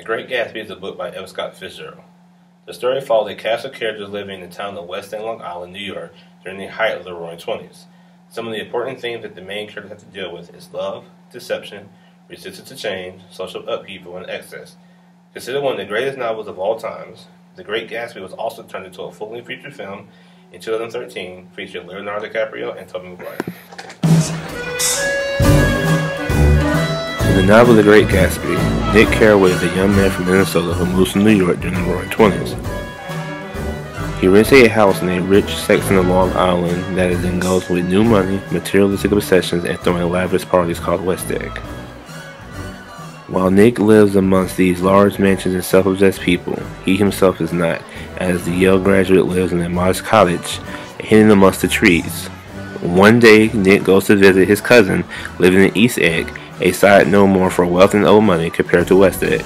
The Great Gatsby is a book by F. Scott Fitzgerald. The story follows a cast of characters living in the town of West End, Long Island, New York, during the height of the Roaring Twenties. Some of the important themes that the main characters have to deal with is love, deception, resistance to change, social upheaval, and excess. Considered one of the greatest novels of all times, The Great Gatsby was also turned into a full-length feature film in 2013, featuring Leonardo DiCaprio and Tobey Maguire. In the novel The Great Gatsby, Nick Carraway is a young man from Minnesota who moves to New York during the Roaring Twenties. He rents a house in a rich section of Long Island that is engulfed with new money, materialistic obsessions, and throwing lavish parties called West Egg. While Nick lives amongst these large mansions and self-obsessed people, he himself is not, as the Yale graduate lives in a modest cottage hidden amongst the trees. One day, Nick goes to visit his cousin living in East Egg, a site known more for wealth and old money compared to West Egg.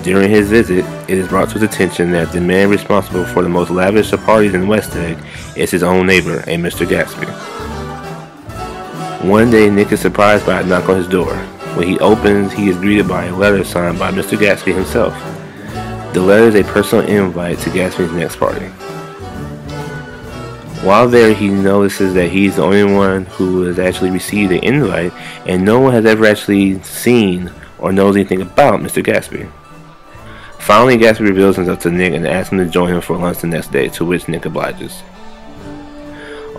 During his visit, it is brought to his attention that the man responsible for the most lavish of parties in West Egg is his own neighbor, a Mr. Gatsby. One day, Nick is surprised by a knock on his door. When he opens, he is greeted by a letter signed by Mr. Gatsby himself. The letter is a personal invite to Gatsby's next party. While there, he notices that he's the only one who has actually received the invite, and no one has ever actually seen or knows anything about Mr. Gatsby. Finally, Gatsby reveals himself to Nick and asks him to join him for lunch the next day, to which Nick obliges.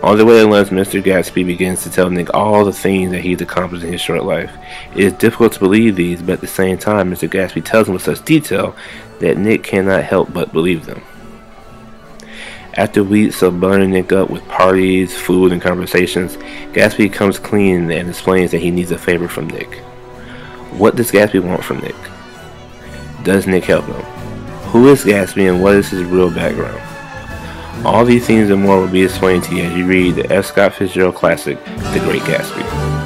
On the way to lunch, Mr. Gatsby begins to tell Nick all the things that he's accomplished in his short life. It is difficult to believe these, but at the same time, Mr. Gatsby tells him with such detail that Nick cannot help but believe them. After weeks of burning Nick up with parties, food, and conversations, Gatsby comes clean and explains that he needs a favor from Nick. What does Gatsby want from Nick? Does Nick help him? Who is Gatsby and what is his real background? All these things and more will be explained to you as you read the F. Scott Fitzgerald classic, The Great Gatsby.